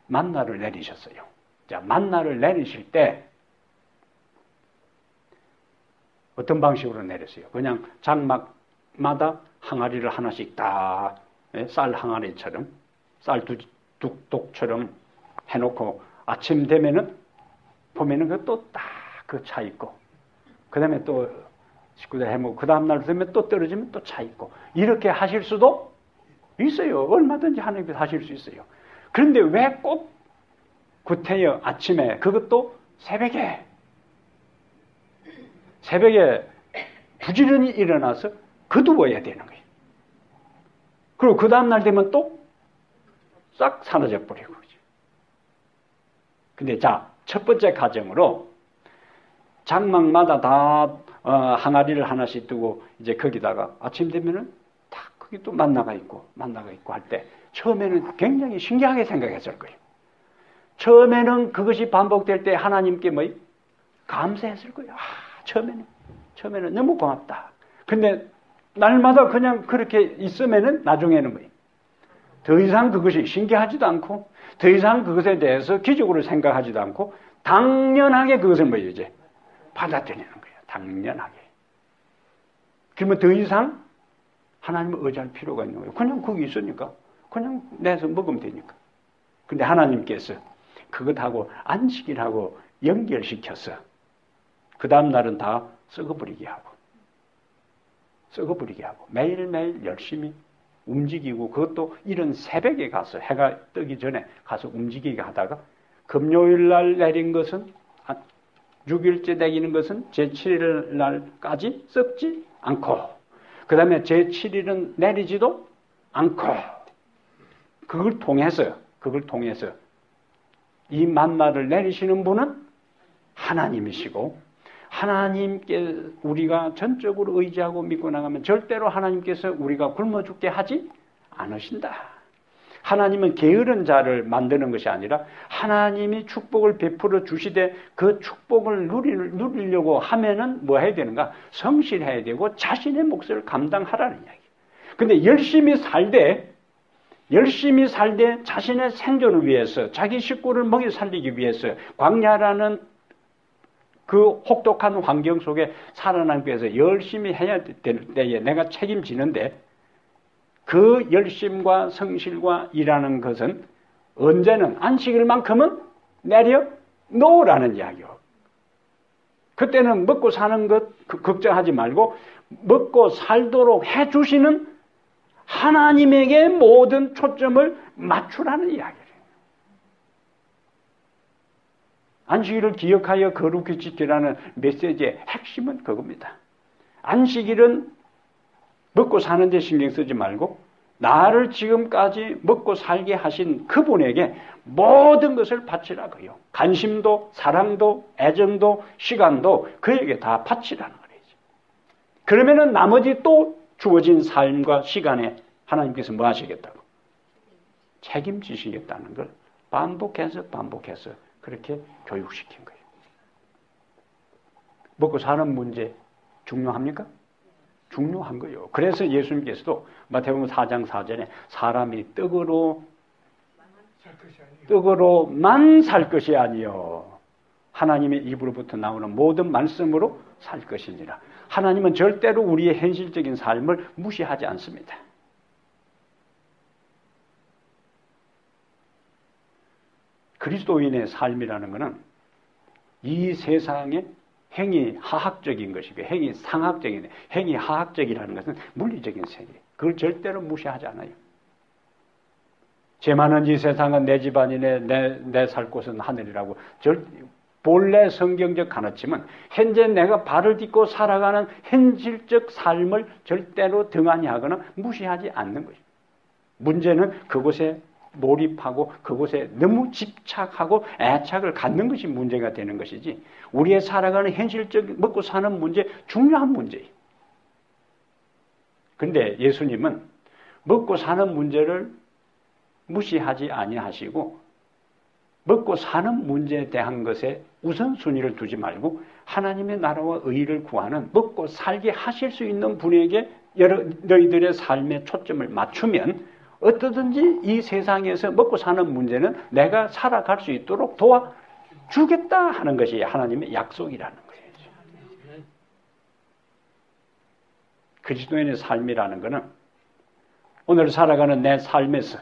만나를 내리셨어요. 자, 만나를 내리실 때 어떤 방식으로 내렸어요? 그냥 장막마다 항아리를 하나씩 딱, 쌀 항아리처럼, 쌀 둑독처럼 해놓고, 아침 되면은 보면은 그 또 딱 그 차 있고, 그 다음에 또 식구들 해먹고, 그 다음날 되면 또 떨어지면 또 차 있고, 이렇게 하실 수도 있어요. 얼마든지 하나님께서 하실 수 있어요. 그런데 왜 꼭 구태여 아침에, 그것도 새벽에 부지런히 일어나서 거두어야 되는 거예요. 그리고 그 다음날 되면 또 싹 사라져 버리고. 근데 자, 첫 번째 가정으로 장막마다 다 항아리를 하나씩 두고, 이제 거기다가 아침 되면은 딱 거기 또 만나가 있고 할 때, 처음에는 굉장히 신기하게 생각했을 거예요. 처음에는 그것이 반복될 때 하나님께 감사했을 거예요. 처음에는 너무 고맙다. 근데 날마다 그냥 그렇게 있으면은 나중에는 더 이상 그것이 신기하지도 않고, 더 이상 그것에 대해서 기적으로 생각하지도 않고, 당연하게 그것을 이제 받아들이는 거예요. 당연하게. 그러면 더 이상 하나님을 의지할 필요가 있는 거예요. 그냥 거기 있으니까, 그냥 내서 먹으면 되니까. 근데 하나님께서 그것하고 안식일하고 연결시켜서 그 다음 날은 다 썩어버리게 하고 매일매일 열심히 움직이고, 그것도 이른 새벽에 가서, 해가 뜨기 전에 가서 움직이게 하다가, 금요일 날 내린 것은 6일째 내리는 것은 제7일 날까지 썩지 않고, 그 다음에 제7일은 내리지도 않고, 그걸 통해서 이 만나를 내리시는 분은 하나님이시고, 하나님께 우리가 전적으로 의지하고 믿고 나가면 절대로 하나님께서 우리가 굶어 죽게 하지 않으신다. 하나님은 게으른 자를 만드는 것이 아니라, 하나님이 축복을 베풀어 주시되 그 축복을 누리려고 하면은 뭐 해야 되는가? 성실해야 되고 자신의 몫을 감당하라는 이야기. 근데 열심히 살되 자신의 생존을 위해서, 자기 식구를 먹여 살리기 위해서 광야라는 그 혹독한 환경 속에 살아남기 위해서 열심히 해야 될 때에 내가 책임지는데, 그 열심과 성실과 일하는 것은 언제는 안식일만큼은 내려 놓으라는 이야기요. 그때는 먹고 사는 것 걱정하지 말고 먹고 살도록 해주시는 하나님에게 모든 초점을 맞추라는 이야기예요. 안식일을 기억하여 거룩히 지키라는 메시지의 핵심은 그겁니다. 안식일은 먹고 사는 데 신경 쓰지 말고 나를 지금까지 먹고 살게 하신 그분에게 모든 것을 바치라고요. 관심도, 사랑도, 애정도, 시간도 그에게 다 바치라는 거예요. 그러면은 나머지 또 주어진 삶과 시간에 하나님께서 뭐 하시겠다고? 책임지시겠다는 걸 반복해서 그렇게 교육시킨 거예요. 먹고 사는 문제 중요합니까? 중요한 거예요. 그래서 예수님께서도 마태복음 4장 4절에 사람이 떡으로만 살 것이 아니요 하나님의 입으로부터 나오는 모든 말씀으로 살 것이니라. 하나님은 절대로 우리의 현실적인 삶을 무시하지 않습니다. 그리스도인의 삶이라는 것은 이 세상의 행위 하학적인 것이고 행위 상학적인, 행위 하학적이라는 것은 물리적인 세계. 그걸 절대로 무시하지 않아요. 제 많은 이 세상은 내 집안이네, 내 살 곳은 하늘이라고 본래 성경적 가르침은 현재 내가 발을 딛고 살아가는 현실적 삶을 절대로 등한히 하거나 무시하지 않는 것이죠. 문제는 그곳에 몰입하고 그곳에 너무 집착하고 애착을 갖는 것이 문제가 되는 것이지 우리의 살아가는 현실적 먹고 사는 문제 중요한 문제예요. 그런데 예수님은 먹고 사는 문제를 무시하지 아니하시고 먹고 사는 문제에 대한 것에 우선순위를 두지 말고 하나님의 나라와 의를 구하는 먹고 살게 하실 수 있는 분에게 너희들의 삶에 초점을 맞추면 어떠든지 이 세상에서 먹고 사는 문제는 내가 살아갈 수 있도록 도와주겠다 하는 것이 하나님의 약속이라는 거예요. 그리스도인의 삶이라는 것은 오늘 살아가는 내 삶에서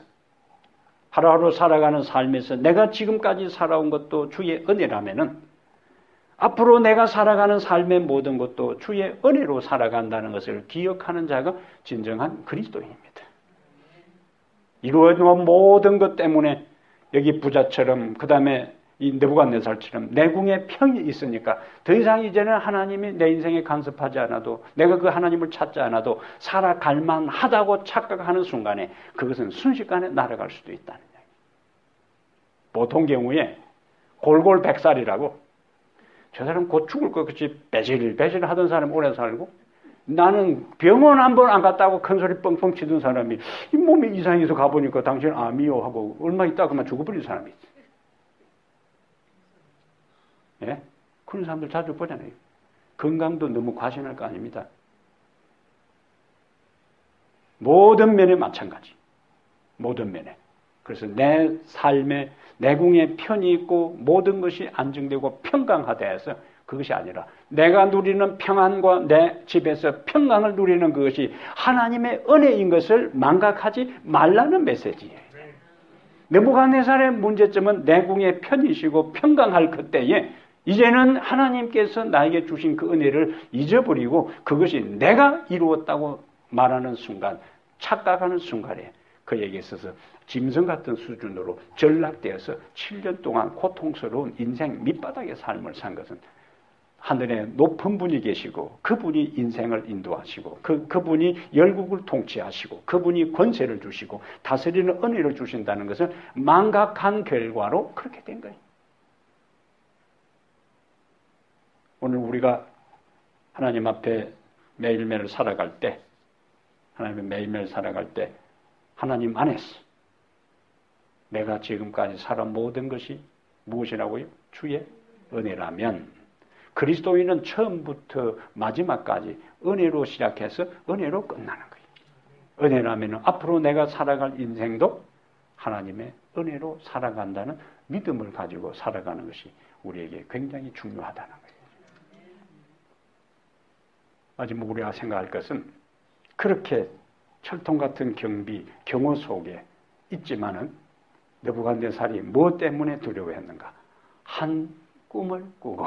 하루하루 살아가는 삶에서 내가 지금까지 살아온 것도 주의 은혜라면은 앞으로 내가 살아가는 삶의 모든 것도 주의 은혜로 살아간다는 것을 기억하는 자가 진정한 그리스도인입니다. 이루어진 모든 것 때문에 여기 부자처럼 그 다음에 이 느부갓네살처럼 내궁에 평이 있으니까 더 이상 이제는 하나님이 내 인생에 간섭하지 않아도 내가 그 하나님을 찾지 않아도 살아갈 만하다고 착각하는 순간에 그것은 순식간에 날아갈 수도 있다는 이야기. 보통 경우에 골골백살이라고 저 사람 곧 죽을 것 같이 배질배질 하던 사람이 오래 살고 나는 병원 한 번 안 갔다고 큰소리 뻥뻥 치던 사람이 이 몸이 이상해서 가보니까 당신 암이요 하고 얼마 있다 그만 죽어버린 사람이 있어요. 예? 그런 사람들 자주 보잖아요. 건강도 너무 과신할 거 아닙니다. 모든 면에 마찬가지. 모든 면에. 그래서 내 삶에 내궁에 편이 있고 모든 것이 안정되고 평강하다 해서 그것이 아니라 내가 누리는 평안과 내 집에서 평강을 누리는 그것이 하나님의 은혜인 것을 망각하지 말라는 메시지예요. 느부갓네살의 문제점은 내궁에 편이시고 평강할 그때에 이제는 하나님께서 나에게 주신 그 은혜를 잊어버리고 그것이 내가 이루었다고 말하는 순간 착각하는 순간에 그에게 있어서 짐승 같은 수준으로 전락되어서 7년 동안 고통스러운 인생 밑바닥의 삶을 산 것은 하늘에 높은 분이 계시고 그분이 인생을 인도하시고 그분이 열국을 통치하시고 그분이 권세를 주시고 다스리는 은혜를 주신다는 것을 망각한 결과로 그렇게 된 거예요. 오늘 우리가 하나님 앞에 매일매일 살아갈 때 하나님 안에서 내가 지금까지 살아온 모든 것이 무엇이라고요? 주의 은혜라면 그리스도인은 처음부터 마지막까지 은혜로 시작해서 은혜로 끝나는 거예요. 은혜라면 앞으로 내가 살아갈 인생도 하나님의 은혜로 살아간다는 믿음을 가지고 살아가는 것이 우리에게 굉장히 중요하다는 거예요. 마지막 우리가 생각할 것은 그렇게 철통 같은 경호 속에 있지만은 느부갓네살이 무엇 때문에 두려워했는가? 한 꿈을 꾸고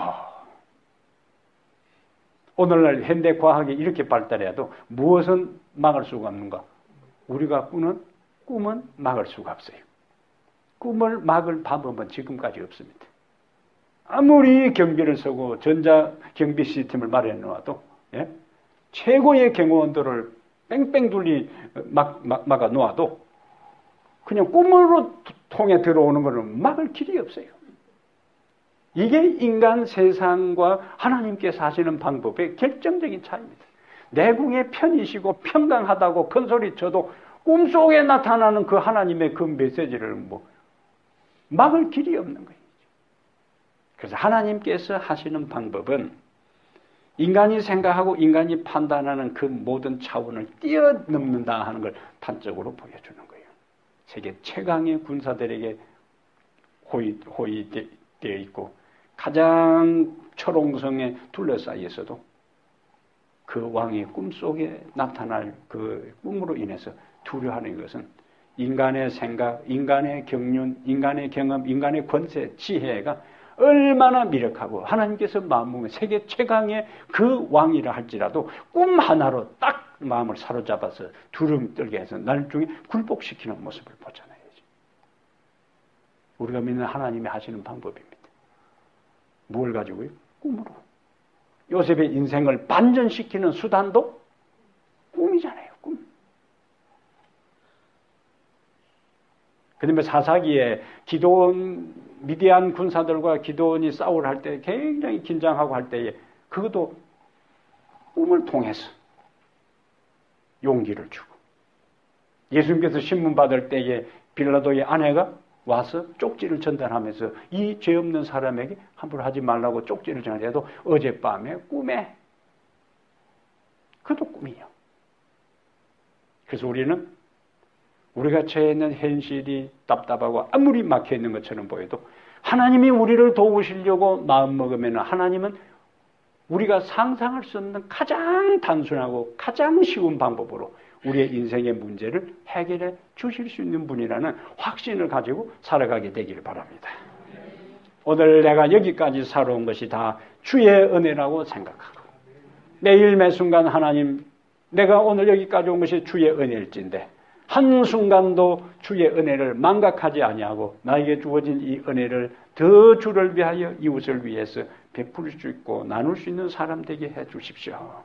오늘날 현대 과학이 이렇게 발달해도 무엇은 막을 수가 없는가? 우리가 꾸는 꿈은 막을 수가 없어요. 꿈을 막을 방법은 지금까지 없습니다. 아무리 경비를 쓰고 전자 경비 시스템을 마련해 놓아도 최고의 경호원들을 뺑뺑 둘리 막아 놓아도 그냥 꿈으로 통해 들어오는 것은 막을 길이 없어요. 이게 인간 세상과 하나님께서 하시는 방법의 결정적인 차이입니다. 내궁에 편이시고 평강하다고 큰 소리 쳐도 꿈속에 나타나는 그 하나님의 그 메시지를 막을 길이 없는 거예요. 그래서 하나님께서 하시는 방법은 인간이 생각하고 인간이 판단하는 그 모든 차원을 뛰어넘는다 하는 걸 단적으로 보여주는 거예요. 세계 최강의 군사들에게 호위되어 있고 가장 초롱성에 둘러싸여서도 그 왕의 꿈속에 나타날 그 꿈으로 인해서 두려워하는 것은 인간의 생각, 인간의 경륜, 인간의 경험, 인간의 권세, 지혜가 얼마나 미력하고 하나님께서 마음먹은 세계 최강의 그 왕이라 할지라도 꿈 하나로 딱 마음을 사로잡아서 두려움 떨게 해서 나중에 굴복시키는 모습을 보잖아요. 우리가 믿는 하나님이 하시는 방법입니다. 뭘 가지고요? 꿈으로. 요셉의 인생을 반전시키는 수단도 꿈이잖아요. 꿈. 그런데 사사기에 기드온 미디안 군사들과 기드온이 싸울 할 때 굉장히 긴장하고 할 때에 그것도 꿈을 통해서 용기를 주고 예수님께서 신문 받을 때에 빌라도의 아내가 와서 쪽지를 전달하면서 이 죄 없는 사람에게 함부로 하지 말라고 쪽지를 전해도 어젯밤에 꿈에 그것도 꿈이에요. 그래서 우리는 우리가 처해 있는 현실이 답답하고 아무리 막혀 있는 것처럼 보여도 하나님이 우리를 도우시려고 마음먹으면 하나님은 우리가 상상할 수 없는 가장 단순하고 가장 쉬운 방법으로 우리의 인생의 문제를 해결해 주실 수 있는 분이라는 확신을 가지고 살아가게 되기를 바랍니다. 오늘 내가 여기까지 살아온 것이 다 주의 은혜라고 생각하고 매일 매순간 하나님 내가 오늘 여기까지 온 것이 주의 은혜일진데 한순간도 주의 은혜를 망각하지 아니하고 나에게 주어진 이 은혜를 더 주를 위하여 이웃을 위해서 베풀 수 있고 나눌 수 있는 사람 되게 해 주십시오.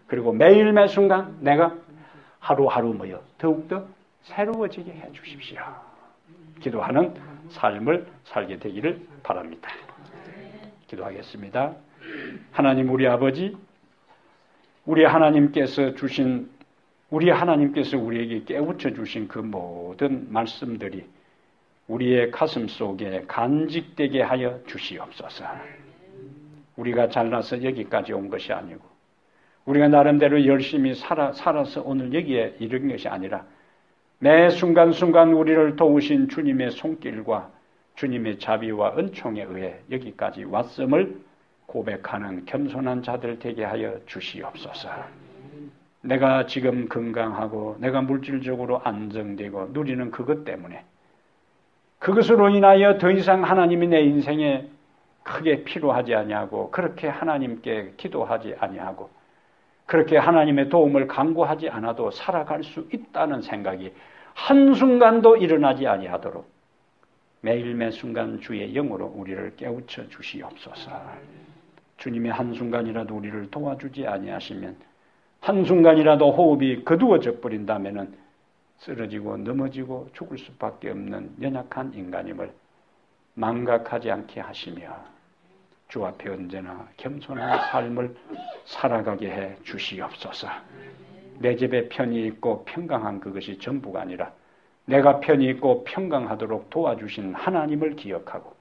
그리고 매일 매순간 내가 하루하루 더욱더 새로워지게 해 주십시오. 기도하는 삶을 살게 되기를 바랍니다. 기도하겠습니다. 하나님 우리 아버지, 우리 하나님께서 우리에게 깨우쳐 주신 그 모든 말씀들이 우리의 가슴 속에 간직되게 하여 주시옵소서. 우리가 잘나서 여기까지 온 것이 아니고 우리가 나름대로 열심히 살아서 오늘 여기에 이른 것이 아니라 매 순간순간 우리를 도우신 주님의 손길과 주님의 자비와 은총에 의해 여기까지 왔음을 고백하는 겸손한 자들 되게 하여 주시옵소서. 내가 지금 건강하고 내가 물질적으로 안정되고 누리는 그것 때문에 그것으로 인하여 더 이상 하나님이 내 인생에 크게 필요하지 아니하고 그렇게 하나님께 기도하지 아니하고 그렇게 하나님의 도움을 간구하지 않아도 살아갈 수 있다는 생각이 한순간도 일어나지 아니하도록 매일 매순간 주의 영으로 우리를 깨우쳐 주시옵소서. 주님의 한순간이라도 우리를 도와주지 아니하시면 한순간이라도 호흡이 거두어져 버린다면 쓰러지고 넘어지고 죽을 수밖에 없는 연약한 인간임을 망각하지 않게 하시며 주 앞에 언제나 겸손한 삶을 살아가게 해 주시옵소서. 내 집에 편히 있고 평강한 그것이 전부가 아니라 내가 편히 있고 평강하도록 도와주신 하나님을 기억하고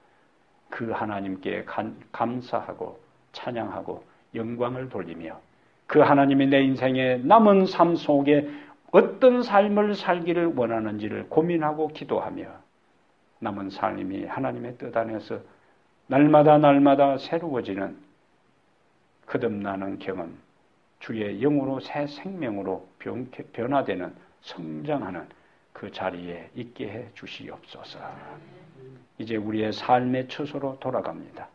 그 하나님께 감사하고 찬양하고 영광을 돌리며 그 하나님이 내 인생의 남은 삶 속에 어떤 삶을 살기를 원하는지를 고민하고 기도하며 남은 삶이 하나님의 뜻 안에서 날마다 새로워지는 거듭나는 경험, 주의 영으로 새 생명으로 변화되는 성장하는 그 자리에 있게 해 주시옵소서. 이제 우리의 삶의 처소로 돌아갑니다.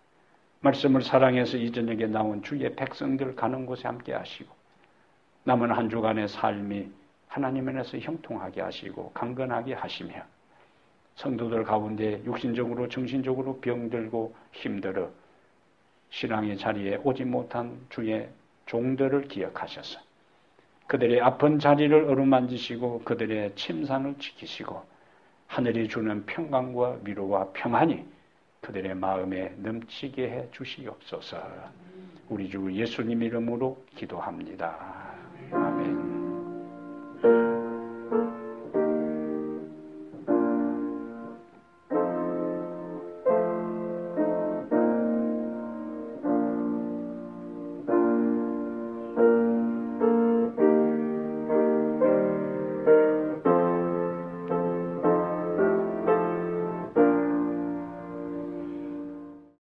말씀을 사랑해서 이 저녁에 나온 주의 백성들 가는 곳에 함께 하시고 남은 한 주간의 삶이 하나님 안에서 형통하게 하시고 강건하게 하시며 성도들 가운데 육신적으로 정신적으로 병들고 힘들어 신앙의 자리에 오지 못한 주의 종들을 기억하셔서 그들의 아픈 자리를 어루만지시고 그들의 침상을 지키시고 하늘이 주는 평강과 위로와 평안이 그들의 마음에 넘치게 해 주시옵소서. 우리 주 예수님 이름으로 기도합니다.